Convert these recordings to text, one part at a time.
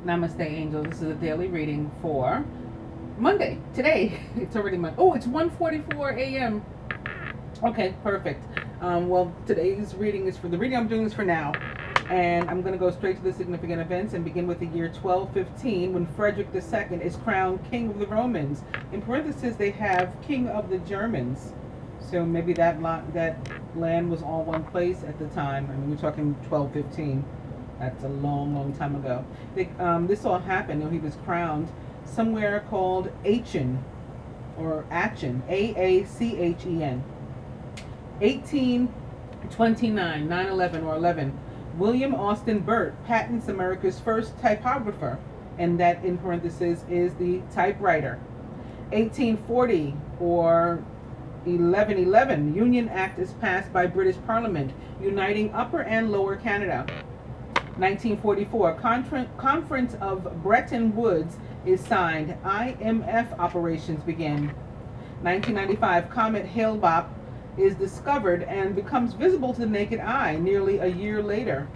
Namaste, angels. This is a daily reading for Monday. Today, it's already Monday. Oh, it's 1:44 a.m. Okay, perfect. Well, today's reading is for the reading I'm doing is for now, and I'm going to go straight to the significant events and begin with the year 1215 when Frederick II is crowned King of the Romans. In parentheses, they have King of the Germans. So maybe that land was all one place at the time. I mean, we're talking 1215. That's a long, long time ago. This all happened, he was crowned somewhere called Aachen, or Aachen, Aachen. 1829, 9/11 or 11. William Austin Burt patents America's first typographer, and that in parentheses is the typewriter. 1840 or 1111, Union Act is passed by British Parliament, uniting Upper and Lower Canada. 1944, Conference of Bretton Woods is signed. IMF operations begin. 1995, Comet Hale-Bopp is discovered and becomes visible to the naked eye nearly a year later.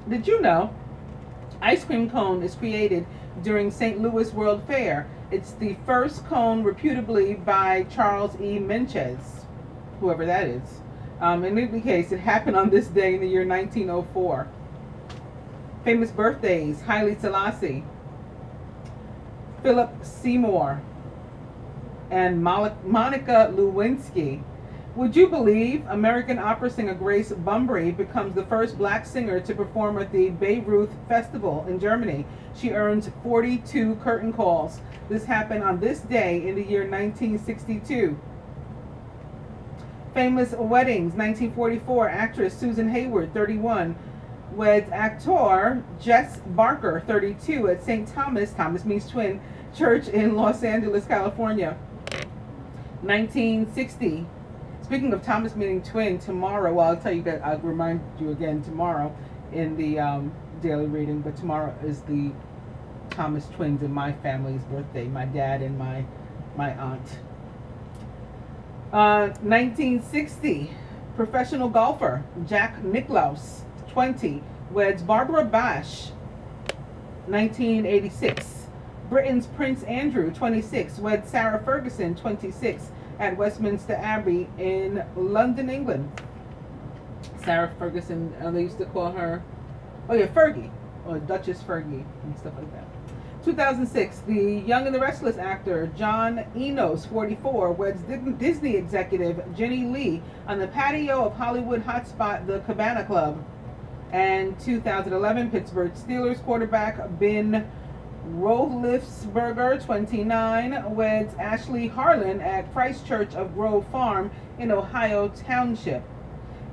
Did you know ice cream cone is created during St. Louis World Fair? It's the first cone reputably by Charles E. Menches, whoever that is. In any case, it happened on this day in the year 1904. Famous birthdays: Haile Selassie, Philip Seymour, and Monica Lewinsky. Would you believe American opera singer Grace Bumbry becomes the first black singer to perform at the Bayreuth Festival in Germany? She earns 42 curtain calls. This happened on this day in the year 1962. Famous weddings: 1944, actress Susan Hayward, 31, weds actor Jess Barker, 32, at St. Thomas means twin, church in Los Angeles, California. 1960. Speaking of Thomas meaning twin, tomorrow, well, I'll tell you that, I'll remind you again tomorrow in the daily reading, but tomorrow is the Thomas twins in my family's birthday, my dad and my aunt. 1960, professional golfer Jack Nicklaus, 20, weds Barbara Bash. 1986, Britain's Prince Andrew, 26, weds Sarah Ferguson, 26, at Westminster Abbey in London, England. Sarah Ferguson, they used to call her, Fergie, or Duchess Fergie, and stuff like that. 2006, the Young and the Restless actor John Enos, 44, weds Disney executive Jenny Lee on the patio of Hollywood hotspot the Cabana Club. And 2011, Pittsburgh Steelers quarterback Ben Roethlisberger, 29, weds Ashley Harlan at Christ Church of Grove Farm in Ohio Township.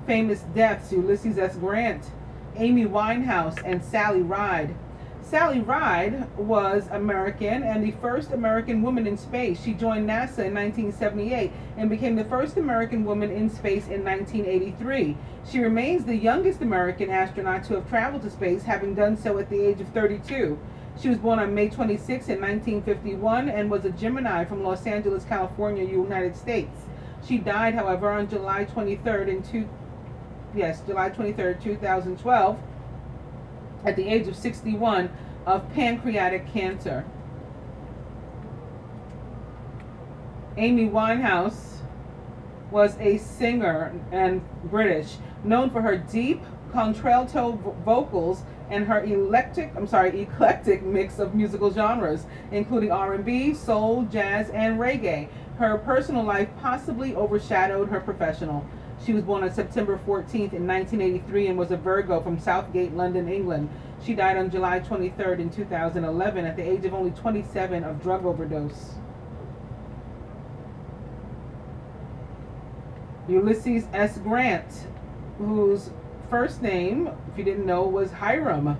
Famous deaths: Ulysses S. Grant, Amy Winehouse, and Sally Ride. Sally Ride was American and the first American woman in space. She joined NASA in 1978 and became the first American woman in space in 1983. She remains the youngest American astronaut to have traveled to space, having done so at the age of 32. She was born on May 26 in 1951 and was a Gemini from Los Angeles, California, United States. She died, however, on July 23rd, 2012, at the age of 61, of pancreatic cancer. Amy Winehouse was a singer and British, known for her deep contralto vocals and her eclectic mix of musical genres, including R&B, soul, jazz, and reggae. Her personal life possibly overshadowed her professional. She was born on September 14th in 1983 and was a Virgo from Southgate, London, England. She died on July 23rd in 2011 at the age of only 27 of drug overdose. Ulysses S. Grant, whose first name, if you didn't know, was Hiram.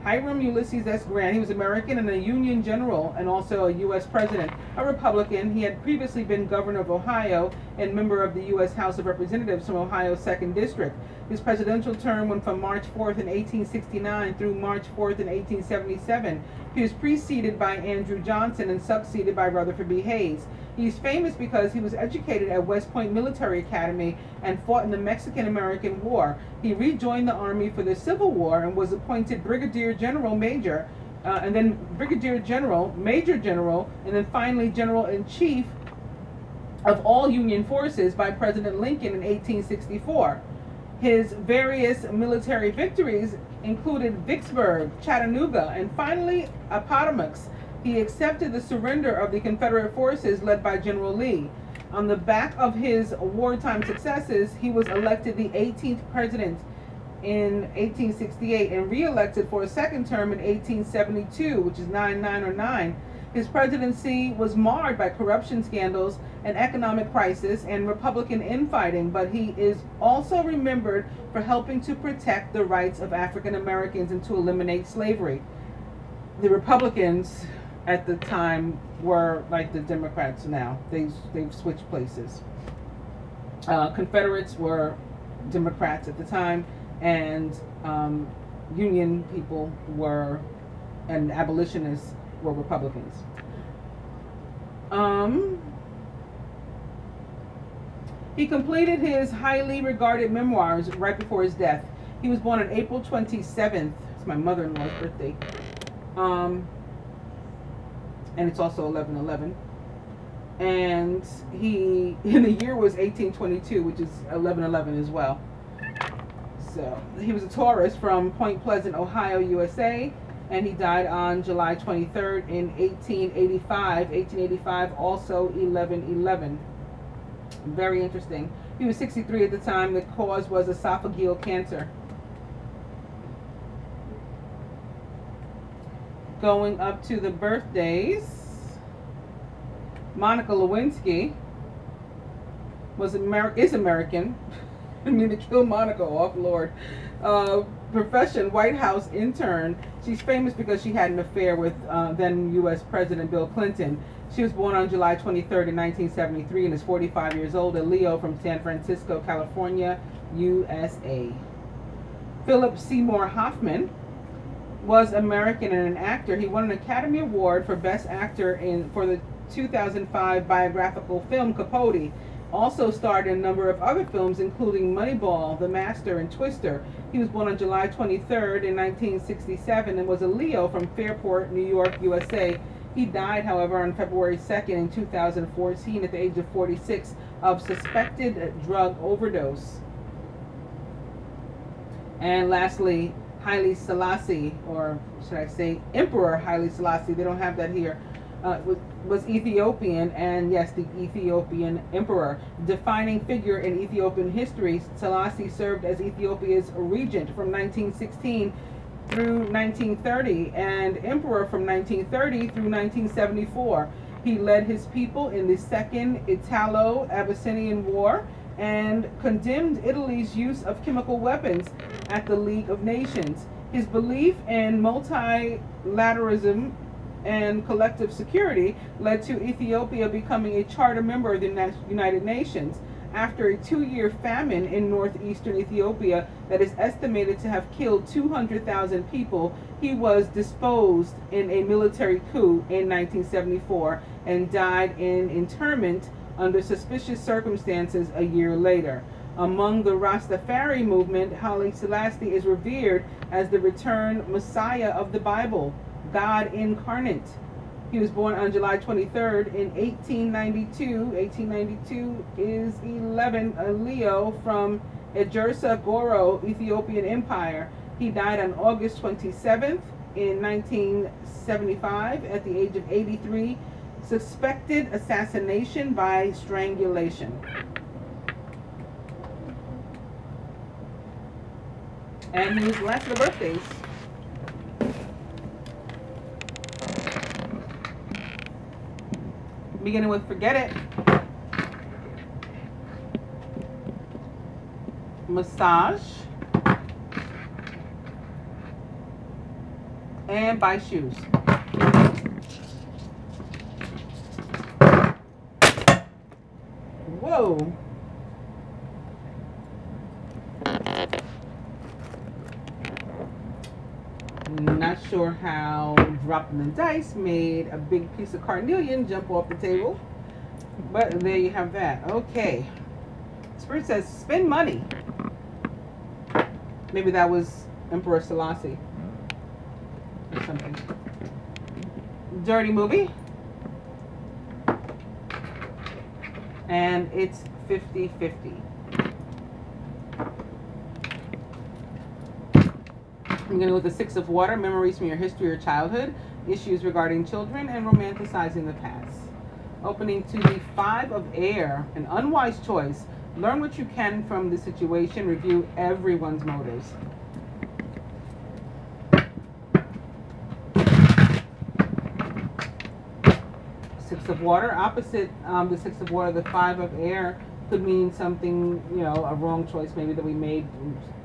Hiram Ulysses S. Grant. He was American and a Union general and also a U.S. president, a Republican. He had previously been governor of Ohio and member of the U.S. House of Representatives from Ohio's 2nd District. His presidential term went from March 4th in 1869 through March 4th in 1877. He was preceded by Andrew Johnson and succeeded by Rutherford B. Hayes. He's famous because he was educated at West Point Military Academy and fought in the Mexican-American War. He rejoined the Army for the Civil War and was appointed Brigadier General Major and then Brigadier General, Major General, and then finally General-in-Chief of all Union forces by President Lincoln in 1864. His various military victories included Vicksburg, Chattanooga, and finally Appomattox. He accepted the surrender of the Confederate forces led by General Lee. On the back of his wartime successes, he was elected the 18th president in 1868 and re-elected for a second term in 1872, which is 9-9 or 9. His presidency was marred by corruption scandals, an economic crisis, and Republican infighting, but he is also remembered for helping to protect the rights of African Americans and to eliminate slavery. The Republicans at the time were like the Democrats now. They've switched places. Confederates were Democrats at the time, and Union people were, and abolitionists were Republicans. He completed his highly regarded memoirs right before his death. He was born on April 27th. It's my mother-in-law's birthday. And it's also 11/11. And the year was 1822, which is 11/11 as well. So he was a Taurus from Point Pleasant, Ohio, USA. And he died on July 23rd in 1885. 1885, also 11/11. Very interesting. He was 63 at the time. The cause was esophageal cancer. Going up to the birthdays, Monica Lewinsky is American. I mean, to kill Monica off, Lord. Profession, White House intern. She's famous because she had an affair with then U.S. President Bill Clinton. She was born on July 23rd in 1973 and is 45 years old, a Leo from San Francisco, California, USA. Philip Seymour Hoffman was American and an actor. He won an Academy Award for Best Actor for the 2005 biographical film Capote. Also starred in a number of other films, including Moneyball, The Master, and Twister. He was born on July 23rd in 1967 and was a Leo from Fairport, New York, USA. He died, however, on February 2nd in 2014 at the age of 46 of suspected drug overdose. And lastly, Haile Selassie, or should I say Emperor Haile Selassie, they don't have that here, was Ethiopian, and yes, the Ethiopian emperor. Defining figure in Ethiopian history, Selassie served as Ethiopia's regent from 1916 through 1930 and emperor from 1930 through 1974. He led his people in the Second Italo-Abyssinian War and condemned Italy's use of chemical weapons at the League of Nations. His belief in multilateralism and collective security led to Ethiopia becoming a charter member of the United Nations. After a 2-year famine in northeastern Ethiopia that is estimated to have killed 200,000 people, he was deposed in a military coup in 1974 and died in internment under suspicious circumstances a year later. Among the Rastafari movement, Haile Selassie is revered as the returned Messiah of the Bible, God incarnate. He was born on July 23rd in 1892. 1892 is 11, a Leo from Ejersa Goro, Ethiopian Empire. He died on August 27th in 1975 at the age of 83. Suspected assassination by strangulation. And here's the last of the birthdays. Beginning with Forget It, Massage, and Buy Shoes. Whoa. Not sure how dropping the dice made a big piece of carnelian jump off the table, but there you have that. Okay. Spirit says spend money. Maybe that was Emperor Selassie or something. Dirty movie. And it's 50-50. I'm going to go with the Six of Water, memories from your history or childhood, issues regarding children, and romanticizing the past. Opening to the Five of Air, an unwise choice. Learn what you can from the situation. Review everyone's motives. Six of Water, opposite the Six of Water, the Five of Air could mean something, you know, a wrong choice maybe that we made,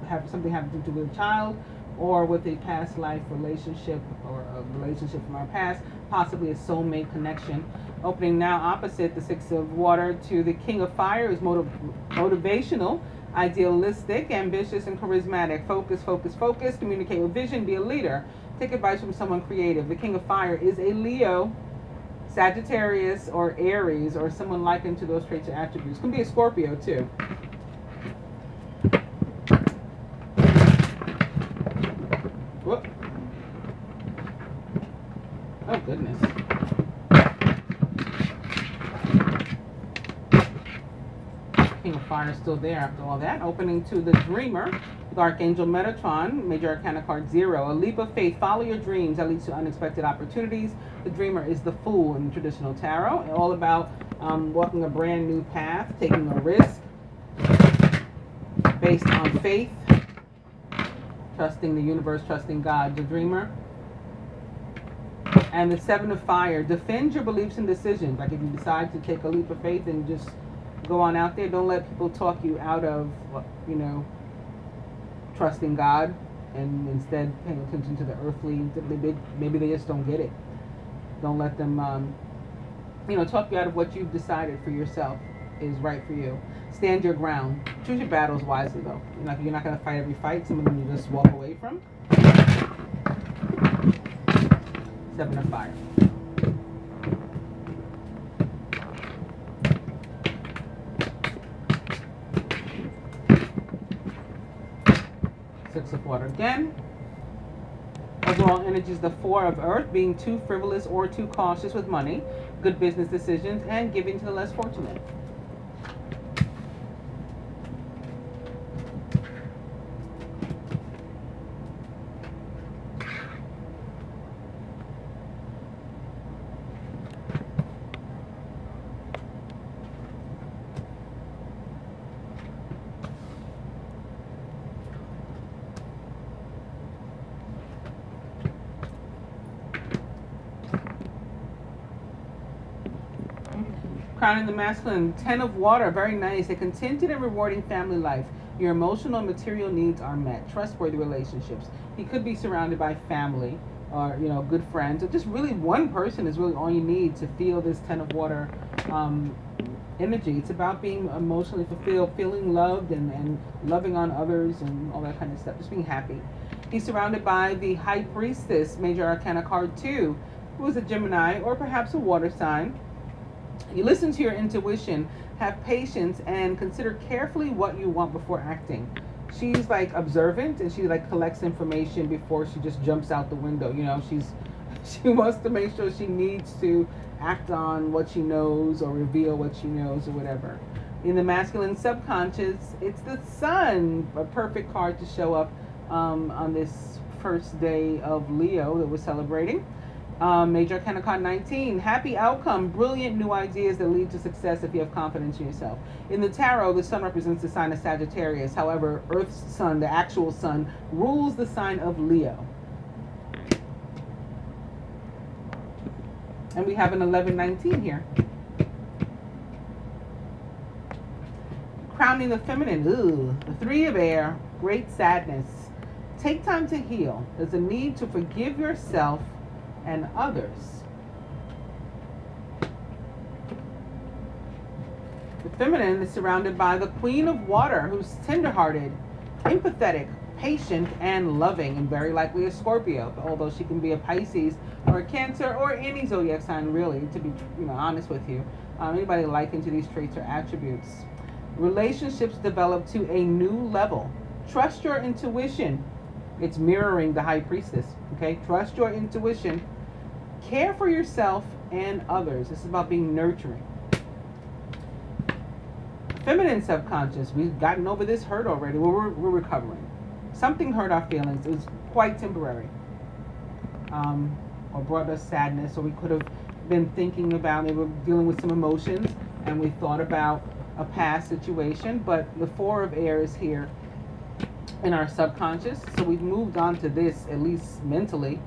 have something happen to do with a child, or with a past life relationship, or a relationship from our past, possibly a soulmate connection. Opening now opposite the Six of Water to the King of Fire is motivational, idealistic, ambitious, and charismatic. Focus, focus, focus. Communicate with vision. Be a leader. Take advice from someone creative. The King of Fire is a Leo, Sagittarius, or Aries, or someone likened to those traits or attributes. Can be a Scorpio too. Whoop. Oh goodness. King of Fire is still there after all that. Opening to the Dreamer with Archangel Metatron, Major Arcana card 0. A leap of faith. Follow your dreams. That leads to unexpected opportunities. The Dreamer is the Fool in the traditional tarot. All about walking a brand new path, taking a risk based on faith, trusting the universe, trusting God. The Dreamer. And the Seven of Fire. Defend your beliefs and decisions. Like if you decide to take a leap of faith and just go on out there, don't let people talk you out of, you know, trusting God, and instead paying attention to the earthly. Maybe they just don't get it. Don't let them, you know, talk you out of what you've decided for yourself is right for you. Stand your ground. Choose your battles wisely, though. You're not going to fight every fight. Some of them you just walk away from. Seven of Fire. Six of Water again. Overall energy is the Four of Earth, being too frivolous or too cautious with money, good business decisions, and giving to the less fortunate. Crowning the Masculine, 10 of Water, very nice. A contented and rewarding family life. Your emotional and material needs are met. Trustworthy relationships. He could be surrounded by family or, you know, good friends. Or just really one person is really all you need to feel this 10 of Water energy. It's about being emotionally fulfilled, feeling loved, and loving on others and all that kind of stuff. Just being happy. He's surrounded by the High Priestess, Major Arcana card 2, who is a Gemini or perhaps a water sign. You listen to your intuition, have patience, and consider carefully what you want before acting. She's like observant, and she like collects information before she just jumps out the window. You know, she wants to make sure she needs to act on what she knows or reveal what she knows or whatever. In the masculine subconscious, it's the Sun, a perfect card to show up on this first day of Leo that we're celebrating. Major Arcana card 19, happy outcome, brilliant new ideas that lead to success if you have confidence in yourself. In the tarot, the Sun represents the sign of Sagittarius. However, Earth's Sun, the actual Sun, rules the sign of Leo. And we have an 11-19 here. Crowning the Feminine, the Three of Air, great sadness. Take time to heal. There's a need to forgive yourself and others. The Feminine is surrounded by the Queen of Water, who's tenderhearted, empathetic, patient, and loving, and very likely a Scorpio, although she can be a Pisces or a Cancer or any zodiac sign, really, to be honest with you. Anybody likened to these traits or attributes. Relationships develop to a new level. Trust your intuition. It's mirroring the High Priestess, okay? Trust your intuition. Care for yourself and others. This is about being nurturing. Feminine subconscious. We've gotten over this hurt already. We're recovering. Something hurt our feelings. It was quite temporary. Or brought us sadness, or we could have been thinking about, maybe we're dealing with some emotions, and we thought about a past situation, but the Four of Air is here in our subconscious, so we've moved on to this, at least mentally.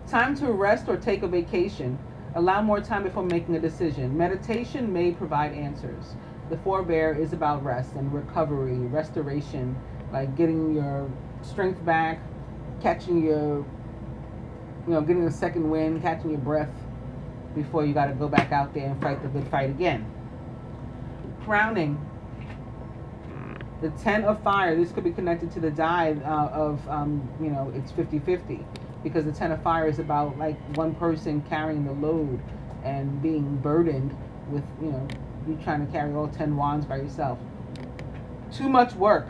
Time to rest or take a vacation. Allow more time before making a decision. Meditation may provide answers. The Four of Air is about rest and recovery, restoration, like getting your strength back, catching your, getting a second wind, catching your breath before you got to go back out there and fight the good fight again. Crowning. The Ten of Fire. This could be connected to the die of, it's 50-50. Because the Ten of Fire is about like one person carrying the load and being burdened with, you trying to carry all 10 wands by yourself. Too much work.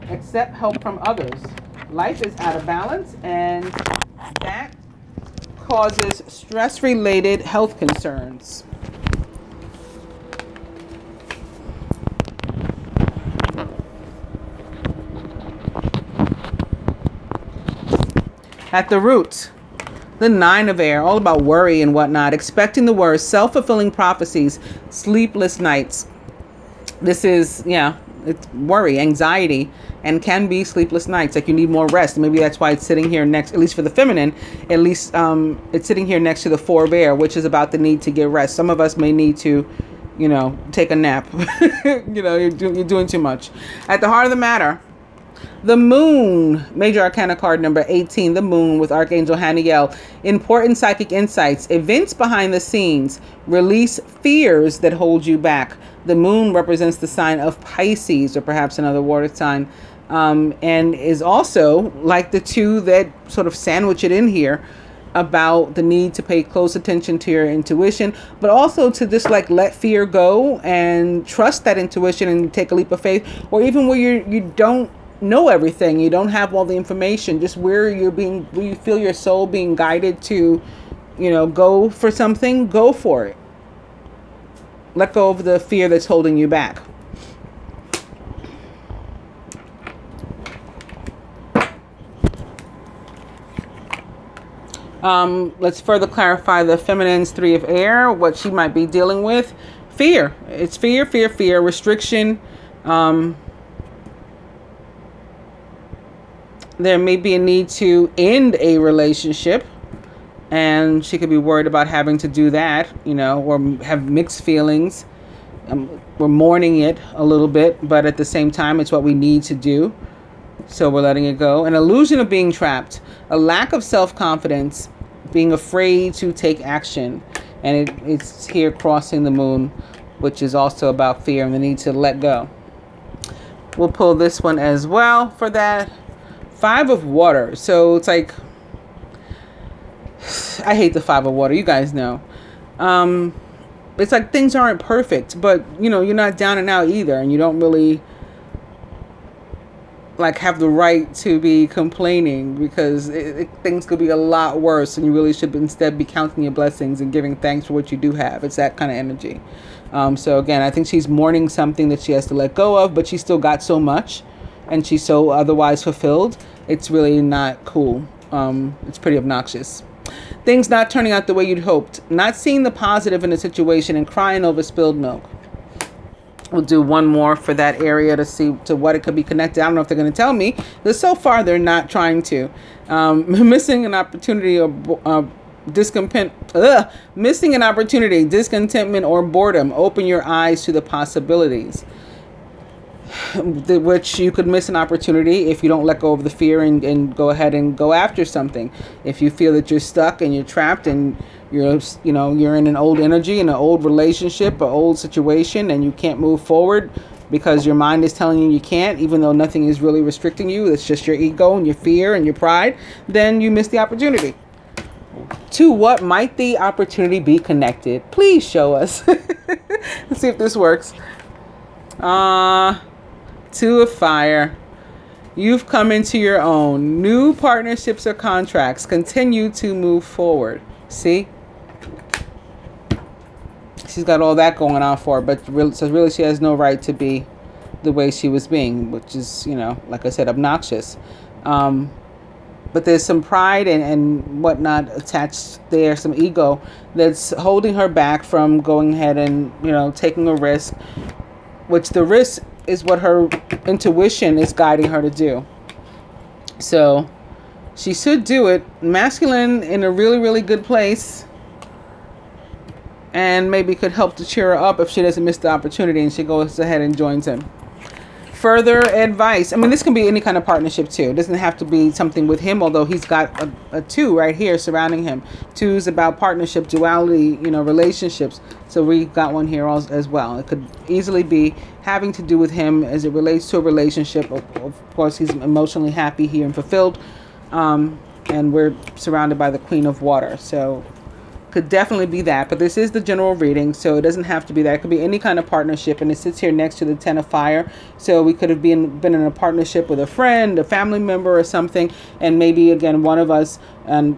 Accept help from others. Life is out of balance, and that causes stress-related health concerns. At the root, the Nine of Air, all about worry and whatnot, expecting the worst, self-fulfilling prophecies, sleepless nights. This is, it's worry, anxiety, and can be sleepless nights. Like you need more rest. Maybe that's why it's sitting here next, at least for the feminine, at least it's sitting here next to the Four of Air, which is about the need to get rest. Some of us may need to, take a nap. You're doing too much. At the heart of the matter, the Moon, Major Arcana card number 18, the Moon with Archangel Haniel. Important psychic insights, events behind the scenes, release fears that hold you back. The Moon represents the sign of Pisces, or perhaps another water sign, and is also like the two that sort of sandwich it in here, about the need to pay close attention to your intuition, but also to just like let fear go and trust that intuition and take a leap of faith, or even where you don't know everything, you don't have all the information, just where you feel your soul being guided to, go for something, go for it. Let go of the fear that's holding you back. Let's further clarify the feminine's Three of Air, what she might be dealing with. Fear. It's fear, restriction. There may be a need to end a relationship, and she could be worried about having to do that, or have mixed feelings. We're mourning it a little bit, but at the same time, it's what we need to do. So we're letting it go. An illusion of being trapped, a lack of self-confidence, being afraid to take action. And it's here crossing the Moon, which is also about fear and the need to let go. We'll pull this one as well for that. Five of Water. So it's like, I hate the Five of Water. You guys know. It's like things aren't perfect, but you're not down and out either, and you don't really like have the right to be complaining, because things could be a lot worse, and you really should instead be counting your blessings and giving thanks for what you do have. It's that kind of energy. So again, I think she's mourning something that she has to let go of, but she still got so much, and she's so otherwise fulfilled. It's really not cool. It's pretty obnoxious. Things not turning out the way you'd hoped. Not seeing the positive in a situation and crying over spilled milk. We'll do one more for that area to see to what it could be connected. I don't know if they're going to tell me, but so far they're not trying to. Missing an opportunity or missing an opportunity, discontentment or boredom. Open your eyes to the possibilities. Which you could miss an opportunity if you don't let go of the fear and go ahead and go after something. If you feel that you're stuck and you're trapped and you're in an old energy, in an old relationship, an old situation, and you can't move forward because your mind is telling you can't, even though nothing is really restricting you, it's just your ego and your fear and your pride, then you miss the opportunity. To what might the opportunity be connected? Please show us. Let's see if this works. Two of Fire. You've come into your own. New partnerships or contracts. Continue to move forward. See? she's got all that going on for her, but so really she has no right to be the way she was being, which is, you know, like I said, obnoxious. But there's some pride and whatnot attached there, some ego that's holding her back from going ahead and, you know, taking a risk, which the risk is what her intuition is guiding her to do. So she should do it. Masculine in a really, really good place, and maybe could help to cheer her up if she doesn't miss the opportunity and she goes ahead and joins him. Further advice. I mean, this can be any kind of partnership too. It doesn't have to be something with him, although he's got a 2 right here surrounding him. 2 is about partnership, duality, you know, relationships. So we got one here as well. It could easily be having to do with him as it relates to a relationship. Of course, he's emotionally happy here and fulfilled. And we're surrounded by the Queen of Water. So could definitely be that, but this is the general reading, so it doesn't have to be that. It could be any kind of partnership, and it sits here next to the 10 of fire. So we could have been in a partnership with a friend, a family member, or something, and maybe again one of us, and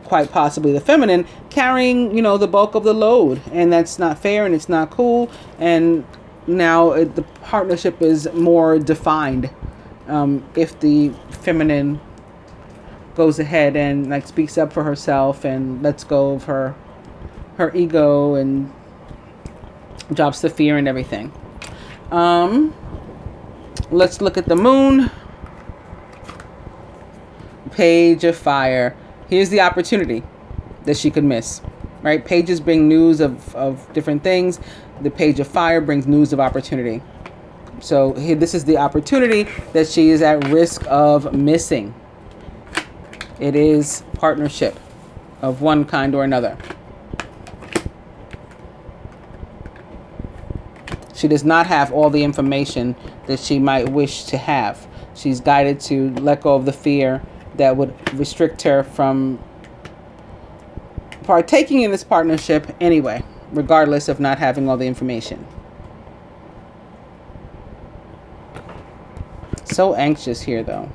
quite possibly the feminine, carrying, you know, the bulk of the load, and that's not fair and it's not cool. And now the partnership is more defined if the feminine goes ahead and like speaks up for herself and lets go of her ego and drops the fear and everything. Let's look at the moon. Page of fire. Here's the opportunity that she could miss, right? Pages bring news of different things. The page of fire brings news of opportunity. So here, this is the opportunity that she is at risk of missing. It is partnership of one kind or another. She does not have all the information that she might wish to have. She's guided to let go of the fear that would restrict her from partaking in this partnership anyway, regardless of not having all the information. So anxious here, though.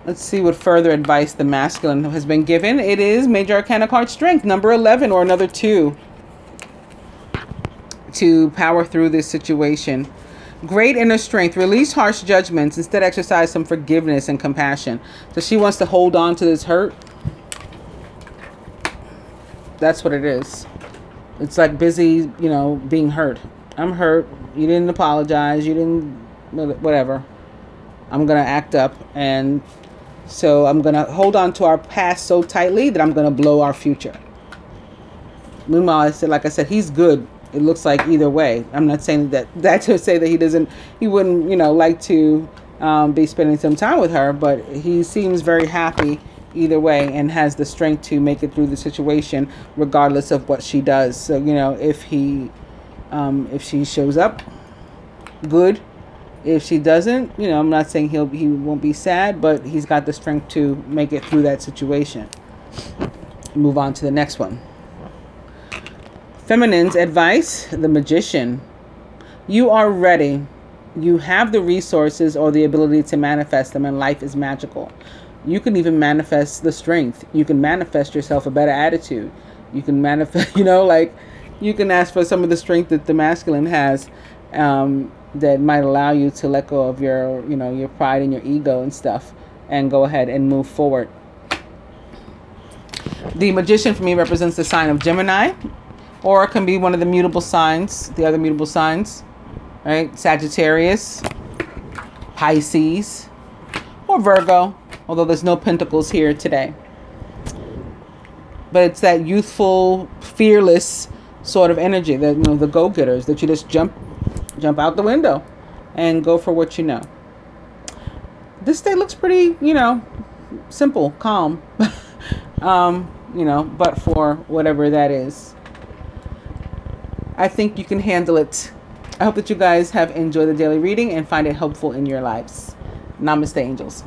Let's see what further advice the masculine has been given. It is Major Arcana card Strength, number 11, or another 2, to power through this situation. Great inner strength. Release harsh judgments. Instead, exercise some forgiveness and compassion. So she wants to hold on to this hurt. That's what it is. It's like busy, you know, being hurt. I'm hurt. You didn't apologize. You didn't, whatever. I'm going to act up, and so I'm going to hold on to our past so tightly that I'm going to blow our future. Meanwhile, like I said, he's good. It looks like either way. I'm not saying that to say that he wouldn't, you know, like to be spending some time with her, but he seems very happy either way and has the strength to make it through the situation regardless of what she does. So, you know, if she shows up, good. If she doesn't, you know, I'm not saying he won't be sad, but he's got the strength to make it through that situation. Move on to the next one. Feminine's advice, the Magician. You are ready. You have the resources or the ability to manifest them, and life is magical. You can even manifest the strength. You can manifest yourself a better attitude. You can manifest, you know, like you can ask for some of the strength that the masculine has, that might allow you to let go of your, you know, your pride and your ego and stuff, and go ahead and move forward. The Magician for me represents the sign of Gemini, or it can be one of the mutable signs, the other mutable signs, right? Sagittarius, Pisces, or Virgo, although there's no pentacles here today. But it's that youthful, fearless sort of energy, that, you know, the go-getters, that you just jump out the window and go for what you know. This day looks pretty, you know, simple, calm, you know, but for whatever that is, I think you can handle it. I hope that you guys have enjoyed the daily reading and find it helpful in your lives. Namaste, angels.